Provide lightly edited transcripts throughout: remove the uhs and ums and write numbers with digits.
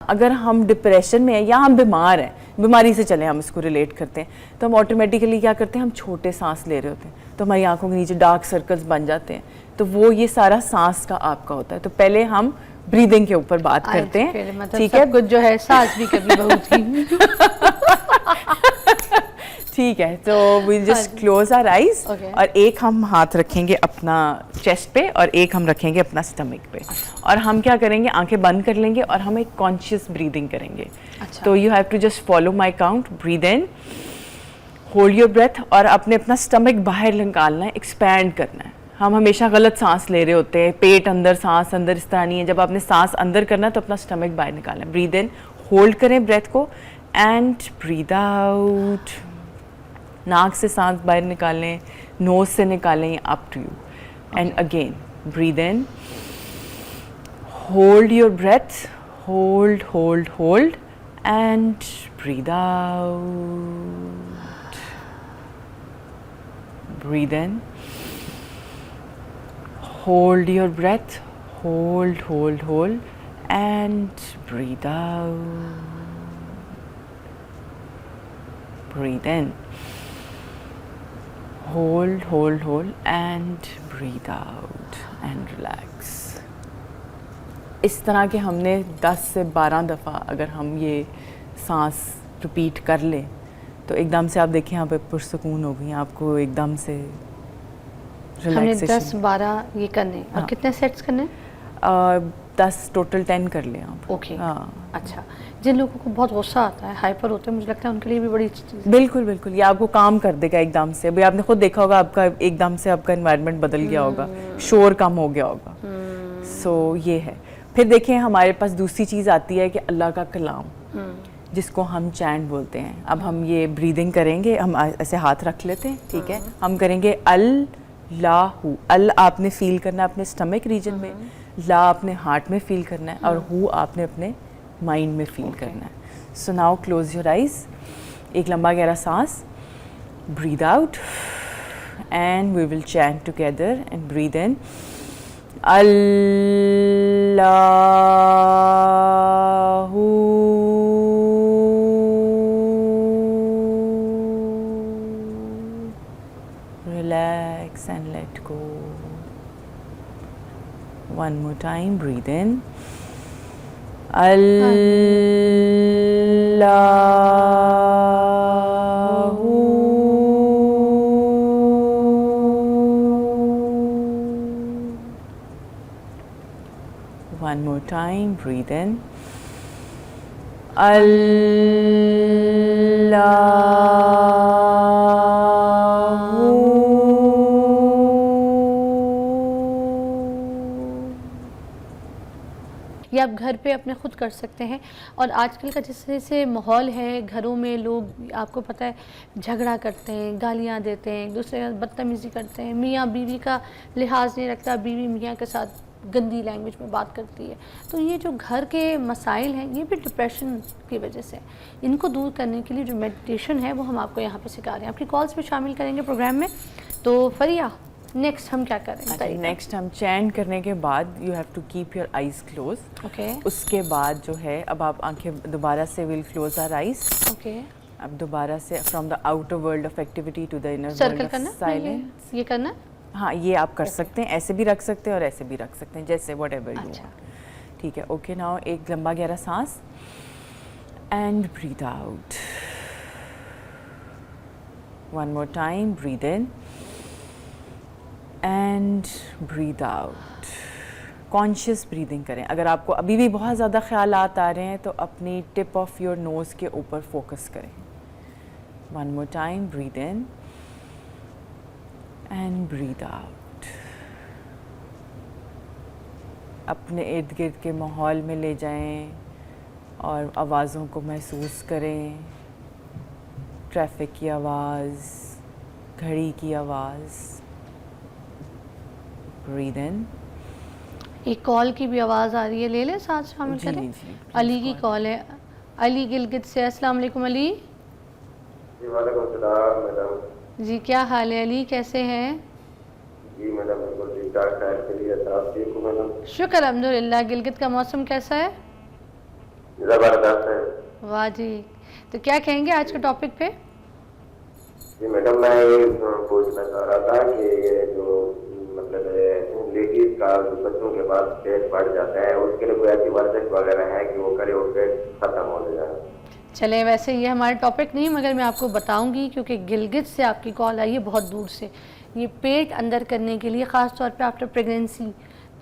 अगर हम डिप्रेशन में हैं या हम बीमार हैं, बीमारी से चले हम इसको रिलेट करते हैं, तो हम ऑटोमेटिकली क्या करते हैं, हम छोटे सांस ले रहे होते हैं तो हमारी आंखों के नीचे डार्क सर्कल्स बन जाते हैं। तो वो ये सारा सांस का आपका होता है। तो पहले हम ब्रीदिंग के ऊपर बात करते हैं, मतलब ठीक है? कुछ जो है सांस भी कभी बहुत ही ठीक है, तो we'll just close our eyes और एक हम हाथ रखेंगे अपना चेस्ट पे और एक हम रखेंगे अपना स्टमक पे और हम क्या करेंगे, आंखें बंद कर लेंगे और हम एक कॉन्शियस ब्रीदिंग करेंगे। तो you have to just follow my count, breathe in, hold your breath और अपने अपना स्टमक बाहर निकालना है, एक्सपैंड करना है। हम हमेशा गलत सांस ले रहे होते हैं, पेट अंदर सांस अंदर, इस तरह नहीं है। जब आपने सांस अंदर करना है तो अपना स्टमक बाहर निकालना है। ब्रीद इन, होल्ड करें ब्रेथ को एंड ब्रीद आउट। नाक से सांस बाहर निकालें, नोज से निकालें, up to you. And again breathe in, hold your breath, hold hold hold and breathe out. Breathe in, hold your breath, hold, hold, hold, and breathe out. Breathe in, hold, hold, hold, and breathe out, and relax. इस तरह के हमने 10 से 12 दफ़ा अगर हम ये सांस रिपीट कर लें तो एकदम से आप देखिए यहाँ पे पुरसकून हो गई, आपको एकदम से हमने 10-12 ये करने और हाँ। कितने सेट्स करने? 10 टोटल 10 कर लिया आप। ओके हाँ। अच्छा, जिन लोगों को बहुत गुस्सा आता है, हाइपर होते हैं, मुझे लगता है उनके लिए भी बड़ी चीज़। बिल्कुल बिल्कुल, ये आपको काम कर देगा एकदम से। अभी आपने खुद देखा होगा, आपका एकदम से आपका एनवायरनमेंट बदल गया होगा, शोर कम हो गया होगा। सो ये है। फिर देखें हमारे पास दूसरी चीज़ आती है कि अल्लाह का कलाम, जिसको हम चैंट बोलते हैं। अब हम ये ब्रीदिंग करेंगे, हम ऐसे हाथ रख लेते हैं, ठीक है? हम करेंगे अल्लाहू। अल आपने फील करना है अपने स्टमक रीजन में, ला आपने हार्ट में फील करना है और हु आपने अपने माइंड में फील करना है। So now close your eyes, एक लंबा गहरा सांस, breathe out and we will chant together and breathe in अल्लाहू, relax and let go. One more time, breathe in, Allahu, one more time, breathe in, Allahu. ये आप घर पे अपने खुद कर सकते हैं। और आजकल का जिस तरह से माहौल है, घरों में लोग आपको पता है झगड़ा करते हैं, गालियाँ देते हैं, एक दूसरे के साथ बदतमीज़ी करते हैं, मियाँ बीवी का लिहाज नहीं रखता, बीवी मियाँ के साथ गंदी लैंग्वेज में बात करती है। तो ये जो घर के मसाइल हैं, ये भी डिप्रेशन की वजह से। इनको दूर करने के लिए जो मेडिटेशन है वो हम आपको यहाँ पे सिखा रहे हैं। आपकी कॉल्स भी शामिल करेंगे प्रोग्राम में। तो फरिया, नेक्स्ट हम क्या करेंगे? नेक्स्ट हम चैंट करने के बाद you have to keep your eyes close. Okay. उसके बाद जो है, अब आप आंखें दोबारा से will close our eyes. Okay. अब दोबारा से from the outer world of activity to the inner world of silence. ये करना? हाँ, ये आप कर सकते हैं, ऐसे भी रख सकते हैं और ऐसे भी रख सकते हैं, जैसे वट एवर यू वांट। ठीक है, ओके। नाउ एक लंबा गहरा सांस and breathe out. One more time, breathe in and breathe out. Conscious breathing करें। अगर आपको अभी भी बहुत ज़्यादा ख्यालात आ रहे हैं तो अपनी टिप ऑफ योर नोज़ के ऊपर फोकस करें। One more time, breathe in and breathe out. अपने इर्द गिर्द के माहौल में ले जाएं और आवाज़ों को महसूस करें। ट्रैफिक की आवाज़, घड़ी की आवाज़। Breathe in. एक कॉल की भी आवाज़ आ रही है, ले लें, साथ शामिल करें। अली की कॉल है, अली गिलगित से। अस्सलाम वालेकुम अली। जी वालेकुम सलाम मैडम। जी क्या हाल है अली, कैसे हैं? जी मैडम बिल्कुल ठीक ठाक है। आप ठीक हो मैडम? शुक्र अल्हम्दुलिल्लाह। गिलगित का मौसम कैसा है? जबरदस्त है। वाह जी, तो क्या कहेंगे आज के टॉपिक पे? जी मैडम, मैं ये पूछना चाह रहा था कि ये जो मतलब लेडीज का जो बच्चों के बाद पेट बढ़ जाता है, उसके लिए कोई ऐसी वर्जिश वगैरह है कि वो करे और पेट खत्म हो जाए? चले, वैसे ये हमारा टॉपिक नहीं, मगर मैं आपको बताऊंगी क्योंकि गिलगित से आपकी कॉल आई है बहुत दूर से। ये पेट अंदर करने के लिए ख़ास तौर पे आफ्टर प्रेगनेंसी,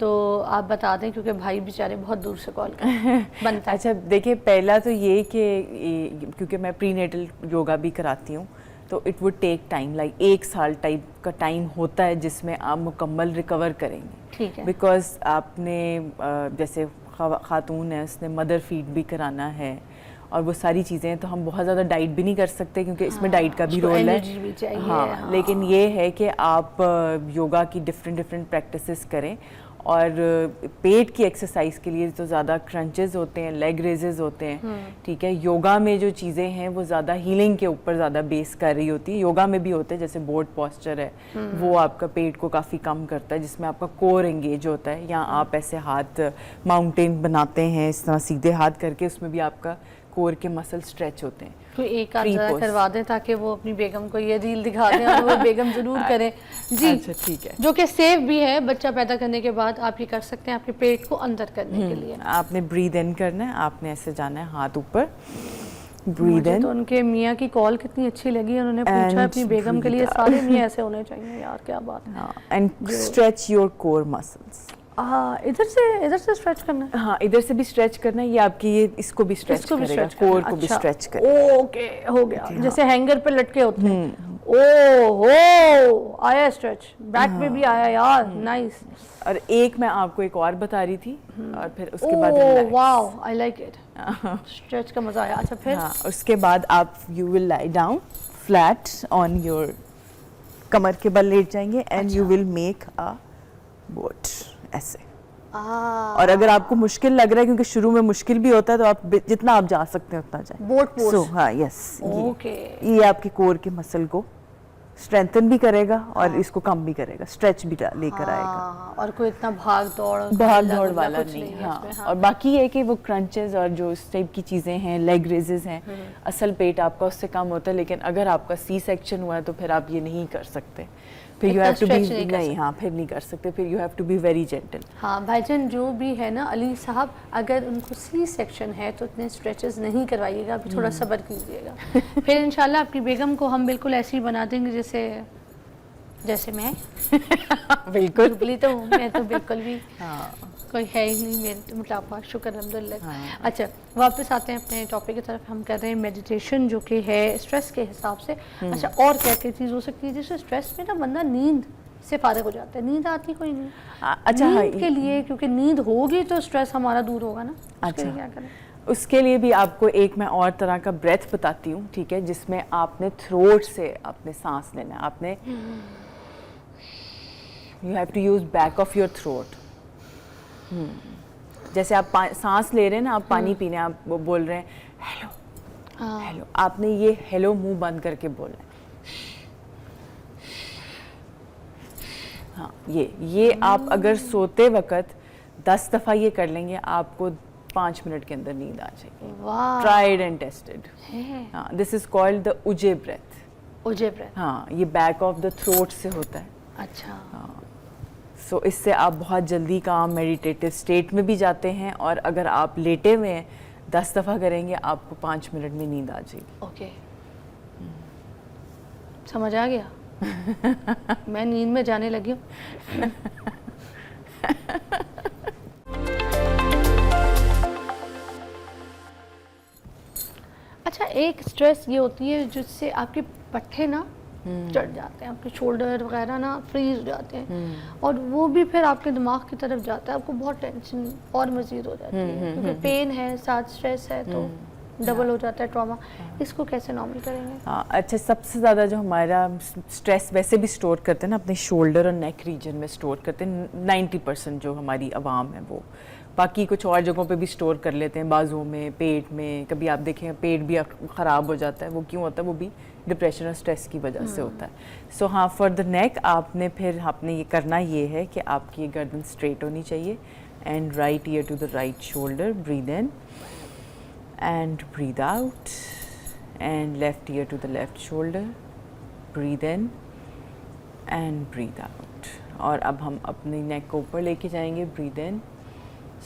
तो आप बता दें क्योंकि भाई बेचारे बहुत दूर से कॉल कर बनता है। अच्छा देखिए, पहला तो ये कि क्योंकि मैं प्रीनेटल योगा भी कराती हूँ, तो it would take time, like 1 साल टाइप का टाइम होता है जिसमें आप मुकम्मल रिकवर करेंगे। ठीक है। बिकॉज आपने जैसे खातून है, उसने मदर फीड भी कराना है और वो सारी चीज़ें, तो हम बहुत ज़्यादा डाइट भी नहीं कर सकते क्योंकि इसमें डाइट का भी उसको रोल है। एनर्जी भी चाहिए। हाँ, लेकिन ये है कि आप योगा की डिफरेंट प्रैक्टिसेस करें और पेट की एक्सरसाइज के लिए तो ज़्यादा क्रंचेस होते हैं, लेग रेजेस होते हैं, ठीक है। योगा में जो चीज़ें हैं वो ज़्यादा हीलिंग के ऊपर ज़्यादा बेस कर रही होती है। योगा में भी होते हैं, जैसे बोर्ड पोस्चर है, वो आपका पेट को काफ़ी कम करता है, जिसमें आपका कोर एंगेज होता है। या आप ऐसे हाथ माउंटेन बनाते हैं, इस तरह सीधे हाथ करके, उसमें भी आपका कोर के मसल स्ट्रेच होते हैं। तो एक आध जरा करवा दें ताकि वो अपनी बेगम को ये रील दिखा दें और वो बेगम जरूर करें जी। अच्छा ठीक है। जो कि सेफ भी है, बच्चा पैदा करने के बाद आप ये कर सकते हैं आपके पेट को अंदर करने के लिए। आपने ब्रीद इन करना है, आपने ऐसे जाना है हाथ ऊपर, ब्रीद मुझे इन। तो उनके मियाँ की कॉल कितनी अच्छी लगी, उन्होंने पूछा अपनी बेगम के लिए सारे मियाँ ऐसे होने चाहिए। यार क्या बात है। And stretch your core muscles. इधर से स्ट्रेच करना है। हाँ, इधर से भी स्ट्रेच करना है, ये आपकी ये इसको भी स्ट्रेच करेगा, कोर को भी स्ट्रेच करेगा। ओके, हो गया। जैसे हैंगर पे लटके होते हैं। ओहो, आया स्ट्रेच, बैक में भी आया यार, नाइस। और एक मैं आपको एक और बता रही थी और फिर उसके बाद wow, I like it, stretch का मजा आया। अच्छा फिर? हाँ, उसके बाद आप you will lie down flat on your, कमर के बल लेट जाएंगे and you will make a boat ऐसे। और अगर आपको मुश्किल लग रहा है, क्योंकि शुरू में मुश्किल भी होता है, तो आप जितना आप जा सकते हैं उतना जाए। Boat pose. सो हाँ, यस, ओके। ये आपके कोर के मसल को स्ट्रेंथन भी करेगा और इसको कम भी करेगा, स्ट्रेच भी लेकर आएगा। और कोई इतना भाग दौड़ वाला नहीं। हाँ, और बाकी ये कि वो क्रंचेस और जो इस टाइप की चीज़ें हैं, लेग रेजेस हैं, असल पेट आपका उससे कम होता है। लेकिन अगर आपका सी सेक्शन हुआ है तो फिर आप ये नहीं कर सकते, फिर यू हैव टू बी, नहीं, हाँ फिर नहीं कर सकते, फिर you have to be very gentle. हाँ भाईजान, जो भी है ना अली साहब, अगर उनको सी सेक्शन है तो इतने स्ट्रेचेस नहीं करवाइएगा, अभी थोड़ा सब्र कीजिएगा। फिर इंशाल्लाह आपकी बेगम को हम बिल्कुल ऐसे ही बना देंगे जैसे मैं। बिल्कुल दुबली तो हूँ मैं, तो बिल्कुल भी कोई है ही नहीं मेरे मोटापा, शुक्र अल्हम्दुलिल्लाह। अच्छा, वापस आते हैं अपने टॉपिक की तरफ। हम कर रहे हैं मेडिटेशन, जो कि है स्ट्रेस के हिसाब से। अच्छा, और क्या क्या चीज़ हो सकती है जिससे स्ट्रेस में ना बंदा नींद से फारिग हो जाता है? नींद आती कोई नहीं? अच्छा, नींद के लिए, क्योंकि नींद होगी तो स्ट्रेस हमारा दूर होगा ना। अच्छा, क्या करें? उसके लिए भी आपको एक मैं और तरह का ब्रेथ बताती हूँ, ठीक है, जिसमें आपने थ्रोट से आपने सांस लेना है। आपने you have to use back of your throat. जैसे आप सांस ले रहे हैं ना, आप पानी पीने, आप वो बोल रहे हैं हेलो हेलो, आपने ये हेलो मुंह बंद करके बोलना है। हाँ, ये आप अगर सोते वक्त 10 दफ़ा ये कर लेंगे, आपको 5 मिनट के अंदर नींद आ जाएगी। वाह, ट्राइड एंड टेस्टेड। हाँ, this is called the Ujjayi breath. Ujjayi breath. हाँ, ये बैक ऑफ द थ्रोट से होता है। अच्छा। सो इससे आप बहुत जल्दी काम मेडिटेटिव स्टेट में भी जाते हैं, और अगर आप लेटे हुए हैं 10 दफ़ा करेंगे, आपको 5 मिनट में नींद आ जाएगी। ओके, समझ आ गया। मैं नींद में जाने लगी हूँ। अच्छा, एक स्ट्रेस ये होती है जिससे आपके पट्टे ना चढ़ जाते हैं, आपके शोल्डर वगैरह ना फ्रीज हो जाते हैं, और वो भी फिर आपके दिमाग की तरफ जाता है, आपको बहुत टेंशन और मज़ीद हो जाती है, क्योंकि पेन है साथ स्ट्रेस है तो डबल हो जाता है ट्रॉमा। इसको कैसे नॉर्मल करेंगे? हाँ, अच्छा, सबसे ज़्यादा जो हमारा स्ट्रेस वैसे भी स्टोर करते हैं ना अपने शोल्डर और नेक रीजन में स्टोर करते हैं 90% जो हमारी आवाम है वो। बाकी कुछ और जगहों पे भी स्टोर कर लेते हैं, बाजुओं में, पेट में। कभी आप देखें पेट भी ख़राब हो जाता है, वो क्यों होता है? वो भी डिप्रेशन और स्ट्रेस की वजह से होता है। सो हाँ, फॉर द नेक आपने ये करना ये है कि आपकी गर्दन स्ट्रेट होनी चाहिए, and right ear to the right shoulder, breathe in and breathe out, and left ear to the left shoulder, breathe in and breathe out. और अब हम अपनी नेक को ऊपर लेके जाएंगे, breathe in,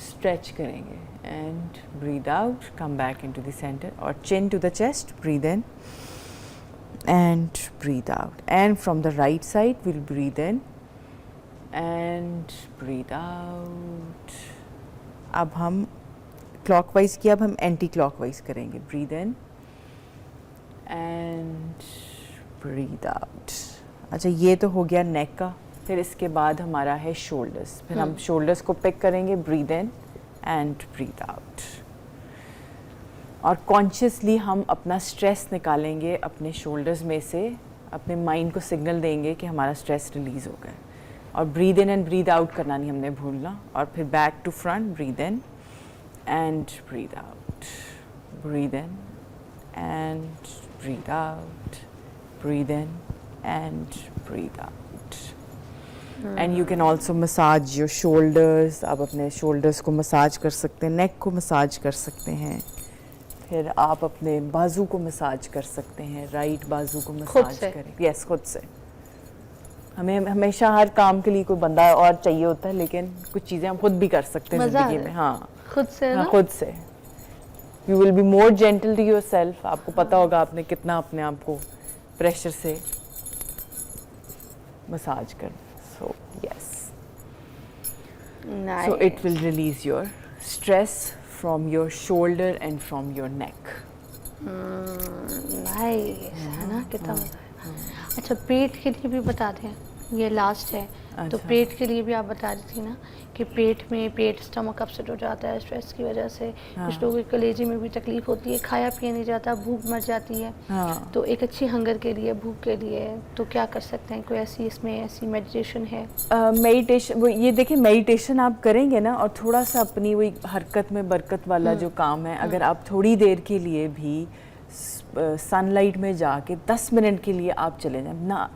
stretch करेंगे and breathe out, come back into the center और chin to the chest, breathe in and breathe out. And from the right side we'll breathe in and breathe out. अब हम clockwise किया, अब हम anti clockwise करेंगे, breathe in and breathe out. अच्छा, ये तो हो गया नेक का. फिर इसके बाद हमारा है शोल्डर्स. फिर हम शोल्डर्स को पिक करेंगे, breathe in and breathe out. और कॉन्शियसली हम अपना स्ट्रेस निकालेंगे अपने शोल्डर्स में से, अपने माइंड को सिग्नल देंगे कि हमारा स्ट्रेस रिलीज़ हो गया. और breathe in and breathe out करना नहीं हमने भूलना. और फिर back to front, breathe in and breathe out, breathe in and breathe out, breathe in and breathe out. And you can also massage your shoulders. आप अपने shoulders को massage कर सकते हैं, neck को massage कर सकते हैं. फिर आप अपने बाजू को massage कर सकते हैं, right बाजू को massage करें. Yes, खुद से. हमें हमेशा हर काम के लिए कोई बंदा और चाहिए होता है, लेकिन कुछ चीज़ें हम खुद भी कर सकते हैं ज़िंदगी में. हाँ, खुद से. हाँ, खुद से. You will be more gentle to yourself. आपको पता होगा आपने कितना अपने आप को प्रेशर से मसाज कर. So yes. Nice. So it will release your stress from your shoulder and from your neck. Nice. है ना, कितना मजा है. अच्छा, पेट के लिए भी बताते हैं, ये लास्ट है. तो पेट के लिए भी आप बता रही थी ना कि पेट स्टमक अपसेट हो जाता है स्ट्रेस की वजह से. कुछ लोगों के कलेजे में भी तकलीफ होती है, खाया पिया नहीं जाता, भूख मर जाती है. तो एक अच्छी हंगर के लिए, भूख के लिए तो क्या कर सकते हैं? कोई ऐसी मेडिटेशन है? मेडिटेशन, वो ये देखिए, मेडिटेशन आप करेंगे ना, और थोड़ा सा अपनी वही हरकत में बरकत वाला जो काम है, अगर आप थोड़ी देर के लिए भी सनलाइट में जाके 10 मिनट के लिए आप चले जाएं,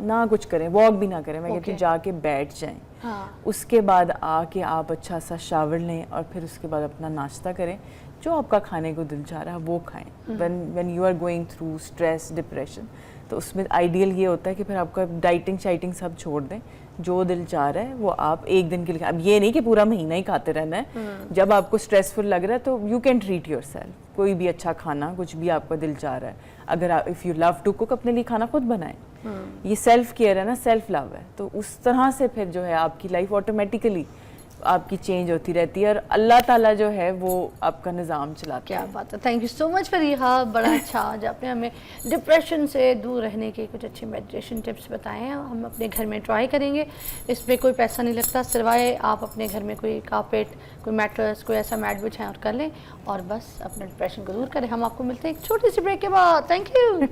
ना कुछ करें, वॉक भी ना करें, मैं कहती हूँ जाके बैठ जाएं. उसके बाद आके आप अच्छा सा शावर लें और फिर उसके बाद अपना नाश्ता करें. जो आपका खाने को दिल चाह रहा है वो खाएं. When you are going through stress, depression, तो उसमें आइडियल ये होता है कि फिर आपका डाइटिंग शाइटिंग सब छोड़ दें. जो दिल चाह रहा है वो आप एक दिन के लिए. अब ये नहीं कि पूरा महीना ही खाते रहना है. जब आपको स्ट्रेसफुल लग रहा है तो यू कैन ट्रीट योरसेल्फ. कोई भी अच्छा खाना, कुछ भी आपका दिल चाह रहा है. अगर आप, if you love to cook, अपने लिए खाना खुद बनाएं. ये सेल्फ केयर है ना, सेल्फ लव है. तो उस तरह से फिर जो है आपकी लाइफ ऑटोमेटिकली आपकी चेंज होती रहती है, और अल्लाह ताला जो है वो आपका निज़ाम चलाता है. क्या बात है. Thank you so much Fariha. बड़ा अच्छा आज आपने हमें डिप्रेशन से दूर रहने के कुछ अच्छे मेडिटेशन टिप्स बताए हैं. हम अपने घर में ट्राई करेंगे. इसमें कोई पैसा नहीं लगता, सिवाय आप अपने घर में कोई कारपेट, कोई मैट्रेस, कोई ऐसा मैट बिछाएं और कर लें, और बस अपने डिप्रेशन को दूर करें. हम आपको मिलते हैं एक छोटी सी ब्रेक के बाद. Thank you.